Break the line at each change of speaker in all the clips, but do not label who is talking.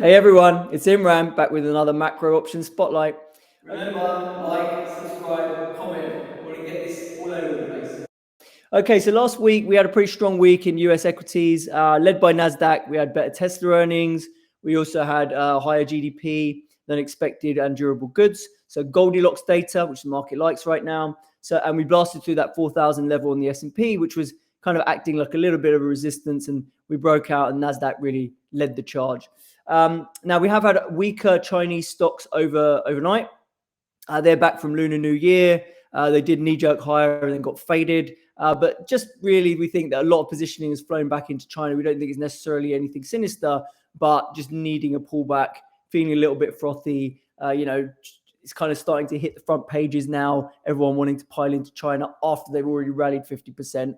Hey everyone, it's Imran back with another macro option spotlight.
Remember, like, subscribe, comment. We want to get this all over the place.
Okay, so last week we had a pretty strong week in US equities, led by NASDAQ. We had better Tesla earnings. We also had higher GDP than expected and durable goods. So Goldilocks data, which the market likes right now. And we blasted through that 4,000 level on the S&P, which was kind of acting like a little bit of a resistance, and we broke out, and NASDAQ really led the charge. Now we have had weaker Chinese stocks overnight. They're back from Lunar New Year. They did knee-jerk higher and then got faded. But just really, we think that a lot of positioning has flown back into China. We don't think it's necessarily anything sinister, but just needing a pullback, feeling a little bit frothy. It's kind of starting to hit the front pages now. Everyone wanting to pile into China after they've already rallied 50%.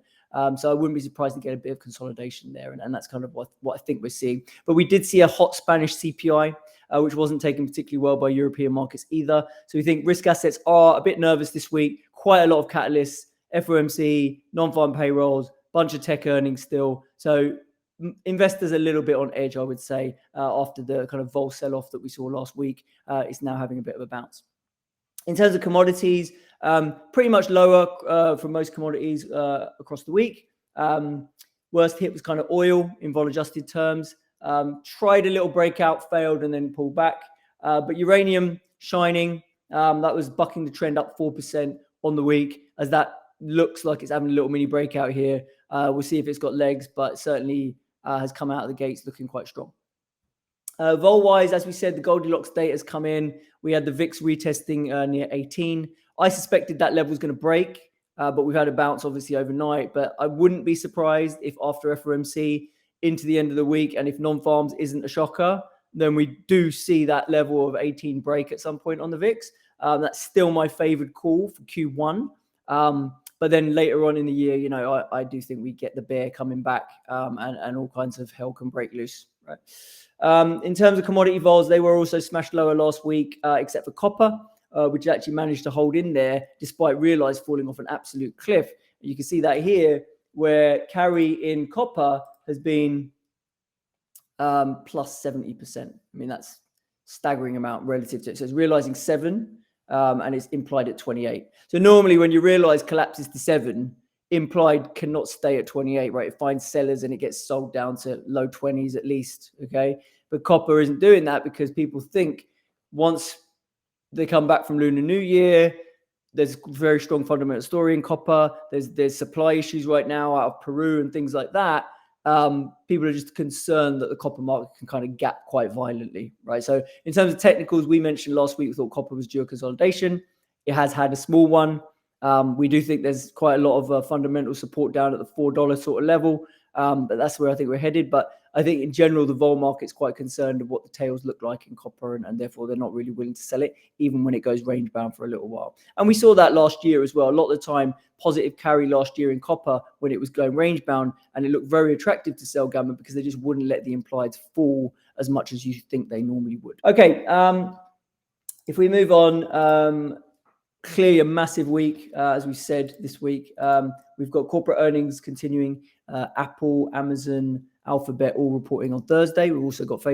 So I wouldn't be surprised to get a bit of consolidation there. And that's kind of what I think we're seeing. But we did see a hot Spanish CPI, which wasn't taken particularly well by European markets either. So we think risk assets are a bit nervous this week. Quite a lot of catalysts, FOMC, non-farm payrolls, bunch of tech earnings still. So investors a little bit on edge, I would say, after the kind of vol sell-off that we saw last week. It's now having a bit of a bounce. In terms of commodities, pretty much lower for most commodities across the week. Worst hit was kind of oil in vol-adjusted terms. Tried a little breakout, failed, and then pulled back. But uranium shining. That was bucking the trend up 4% on the week, as that looks like it's having a little mini breakout here. We'll see if it's got legs, but certainly has come out of the gates looking quite strong. Vol-wise, as we said, the Goldilocks data has come in. We had the VIX retesting near 18. I suspected that level was going to break, but we've had a bounce obviously overnight. But I wouldn't be surprised if after FOMC into the end of the week, and if non-farms isn't a shocker, then we do see that level of 18 break at some point on the VIX. That's still my favored call for Q1. But then later on in the year, I do think we get the bear coming back, and all kinds of hell can break loose. Right. In terms of commodity vols, they were also smashed lower last week, except for copper, which actually managed to hold in there despite realized falling off an absolute cliff. You can see that here, where carry in copper has been plus 70%. I mean, that's staggering amount relative to it. So it's realizing 7, and it's implied at 28. So normally when you realize collapses to 7, implied cannot stay at 28, right? It finds sellers and it gets sold down to low 20s at least, okay? But copper isn't doing that because people think once they come back from Lunar New Year, there's a very strong fundamental story in copper. There's supply issues right now out of Peru and things like that. People are just concerned that the copper market can kind of gap quite violently, right? So in terms of technicals, we mentioned last week, we thought copper was due a consolidation. It has had a small one. We do think there's quite a lot of fundamental support down at the $4 sort of level, but that's where I think we're headed. But I think in general, the vol market's quite concerned of what the tails look like in copper, and therefore they're not really willing to sell it, even when it goes range bound for a little while. And we saw that last year as well. A lot of the time, positive carry last year in copper when it was going range bound, and it looked very attractive to sell gamma because they just wouldn't let the implieds fall as much as you think they normally would. Okay, if we move on, clearly a massive week, as we said this week. We've got corporate earnings continuing. Apple, Amazon, Alphabet all reporting on Thursday. We've also got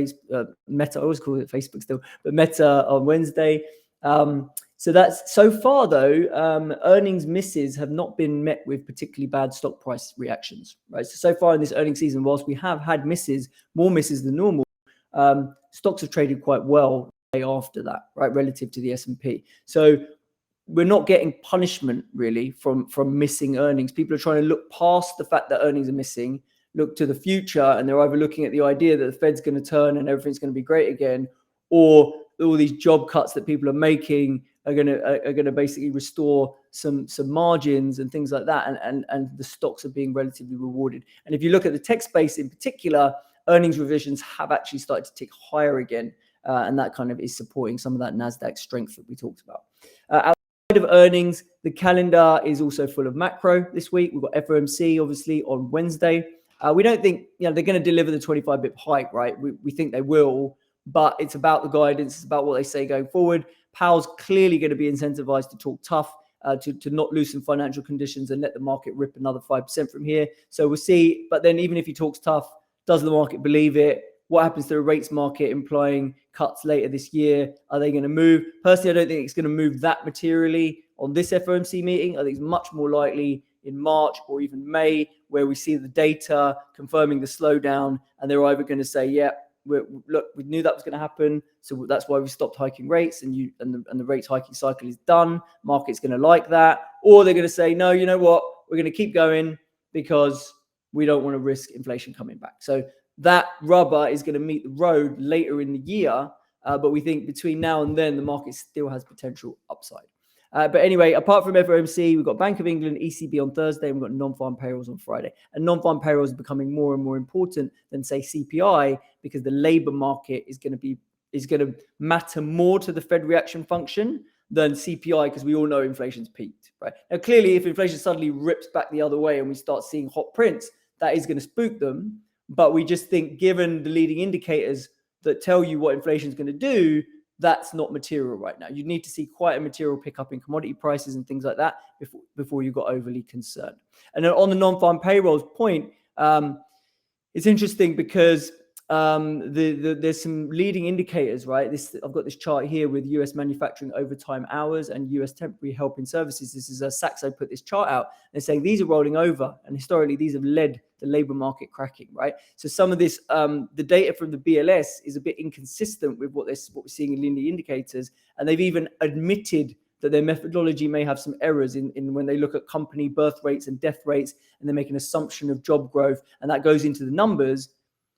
Meta. I always call it Facebook still, but Meta on Wednesday. So that's so far though. Earnings misses have not been met with particularly bad stock price reactions. Right. So far in this earnings season, whilst we have had misses, more misses than normal, stocks have traded quite well after that, right, relative to the S&P. So we're not getting punishment really from missing earnings. People are trying to look past the fact that earnings are missing, look to the future, and they're either looking at the idea that the Fed's going to turn and everything's going to be great again, or all these job cuts that people are making are going to basically restore some margins and things like that, and the stocks are being relatively rewarded. And if you look at the tech space in particular, earnings revisions have actually started to tick higher again, and that kind of is supporting some of that NASDAQ strength that we talked about. Of earnings, the calendar is also full of macro this week. We've got FOMC obviously on Wednesday. We don't think they're going to deliver the 25 bip hike, right? We think they will, but it's about the guidance. It's about what they say going forward. Powell's clearly going to be incentivized to talk tough, to not loosen financial conditions and let the market rip another 5% from here. So we'll see. But then even if he talks tough, does the market believe it? what happens to the rates market, implying cuts later this year. Are they going to move? Personally, I don't think it's going to move that materially on this FOMC meeting. I think it's much more likely in March or even May, where we see the data confirming the slowdown, and they're either going to say, yeah, look, we knew that was going to happen, so that's why we stopped hiking rates, and the rates hiking cycle is done. Market's going to like that, or they're going to say, no, you know what, we're going to keep going because we don't want to risk inflation coming back. So that rubber is going to meet the road later in the year, but we think between now and then the market still has potential upside. But anyway, apart from FOMC, we've got Bank of England, ECB on Thursday, and we've got non-farm payrolls on Friday. And non-farm payrolls are becoming more and more important than, say, CPI, because the labor market is going to matter more to the Fed reaction function than CPI, because we all know inflation's peaked, right? Now, clearly, if inflation suddenly rips back the other way and we start seeing hot prints, that is going to spook them. But we just think, given the leading indicators that tell you what inflation is going to do, that's not material right now. You need to see quite a material pickup in commodity prices and things like that before you got overly concerned. And then on the non-farm payrolls point, it's interesting because there's some leading indicators, right? I've got this chart here with US manufacturing overtime hours and US temporary help in services. This is Saxo put this chart out and saying these are rolling over, and historically these have led the labor market cracking, right? So some of this, the data from the BLS is a bit inconsistent with what we're seeing in leading indicators, and they've even admitted that their methodology may have some errors in when they look at company birth rates and death rates, and they make an assumption of job growth, and that goes into the numbers.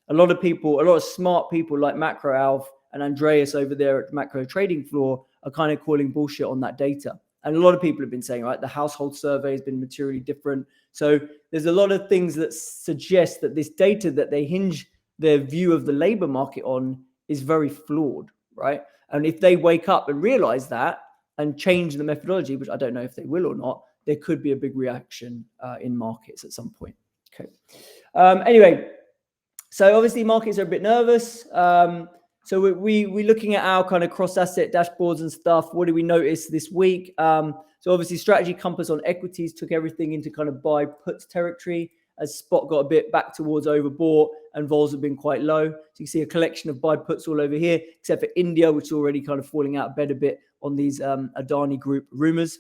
A lot of smart people like Macro Alf and Andreas over there at the macro trading floor are kind of calling bullshit on that data. And a lot of people have been saying, right, the household survey has been materially different. So there's a lot of things that suggest that this data that they hinge their view of the labor market on is very flawed, right? And if they wake up and realize that and change the methodology, which I don't know if they will or not, there could be a big reaction in markets at some point. Okay. Anyway, so obviously markets are a bit nervous. So we're looking at our kind of cross-asset dashboards and stuff. What did we notice this week? So obviously Strategy Compass on equities took everything into kind of buy puts territory, as spot got a bit back towards overbought and vols have been quite low. So you see a collection of buy puts all over here, except for India, which is already kind of falling out of bed a bit on these Adani Group rumors.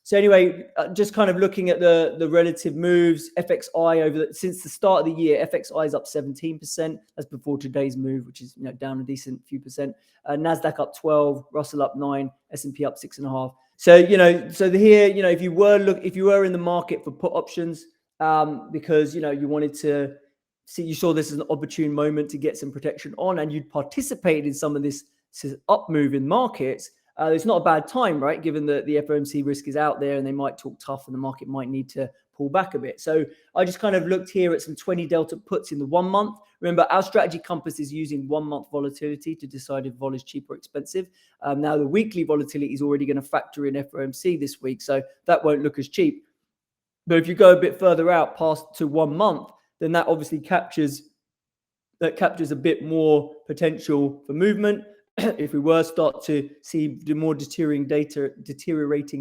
So anyway, just kind of looking at the relative moves, FXI since the start of the year, FXI is up 17%. That's before today's move, which is down a decent few percent. Nasdaq up 12, Russell up 9, S&P up 6.5. So here, if you were in the market for put options, because you wanted to see, you saw this as an opportune moment to get some protection on, and you'd participated in some of this up move in markets. It's not a bad time, right? Given that the FOMC risk is out there and they might talk tough and the market might need to pull back a bit. So I just kind of looked here at some 20 delta puts in the 1 month. Remember, our strategy compass is using 1 month volatility to decide if vol is cheap or expensive. Now the weekly volatility is already going to factor in FOMC this week, so that won't look as cheap. But if you go a bit further out past to 1 month, then that obviously captures a bit more potential for movement. If we were start to see the more deteriorating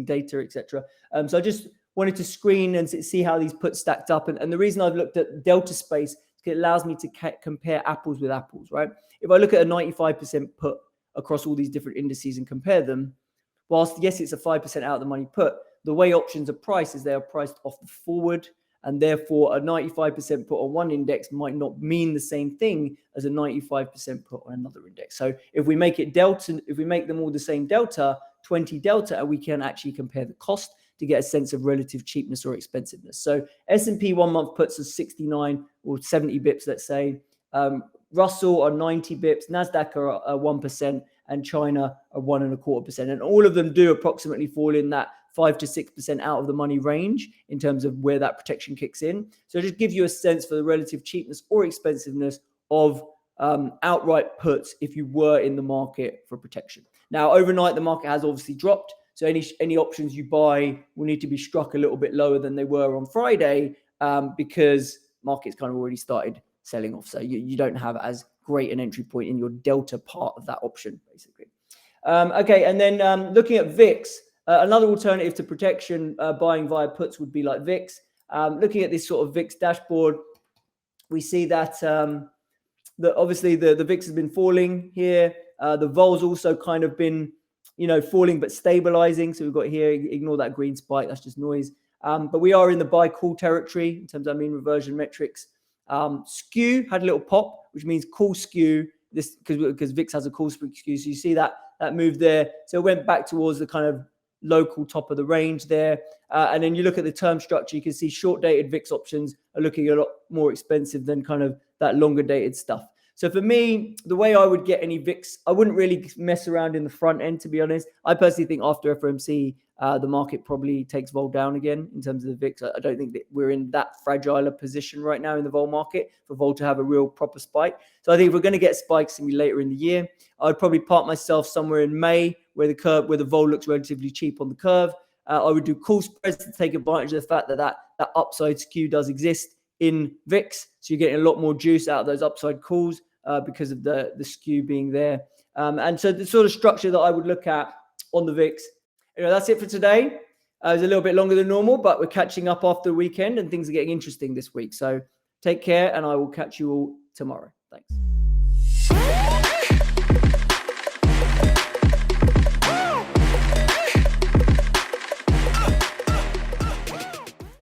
data, etc. So I just wanted to screen and see how these puts stacked up. And the reason I've looked at delta space is it allows me to compare apples with apples, right? If I look at a 95% put across all these different indices and compare them, whilst yes, it's a 5% out of the money put, the way options are priced is they are priced off the forward. And therefore, a 95% put on one index might not mean the same thing as a 95% put on another index. So if we make it delta, if we make them all the same delta, 20 delta, we can actually compare the cost to get a sense of relative cheapness or expensiveness. So S&P 1 month puts us 69 or 70 bips, let's say. Russell are 90 bips, Nasdaq are 1%, and China are 1.25%. And all of them do approximately fall in that 5 to 6% out of the money range in terms of where that protection kicks in. So it just gives you a sense for the relative cheapness or expensiveness of outright puts if you were in the market for protection. Now, overnight, the market has obviously dropped. So any options you buy will need to be struck a little bit lower than they were on Friday because market's kind of already started selling off. So you don't have as great an entry point in your delta part of that option, basically. Okay, and then looking at VIX, another alternative to protection buying via puts would be like VIX. Looking at this sort of VIX dashboard, we see that obviously the VIX has been falling here. The vol's also kind of been, falling but stabilizing. So we've got here, ignore that green spike, that's just noise. But we are in the buy call territory in terms of mean reversion metrics. Skew had a little pop, which means call skew. This because VIX has a call skew. So you see that move there. So it went back towards the kind of local top of the range there. And then you look at the term structure, you can see short dated VIX options are looking a lot more expensive than kind of that longer dated stuff. So for me, the way I would get any VIX, I wouldn't really mess around in the front end, to be honest. I personally think after FOMC, the market probably takes vol down again in terms of the VIX. I don't think that we're in that fragile a position right now in the vol market for vol to have a real proper spike. So I think if we're going to get spikes, it's going to be later in the year. I'd probably park myself somewhere in May where the vol looks relatively cheap on the curve. I would do call spreads to take advantage of the fact that upside skew does exist in VIX. So you're getting a lot more juice out of those upside calls because of the skew being there. And so the sort of structure that I would look at on the VIX, that's it for today. It was a little bit longer than normal, but we're catching up after the weekend and things are getting interesting this week. So take care and I will catch you all tomorrow. Thanks.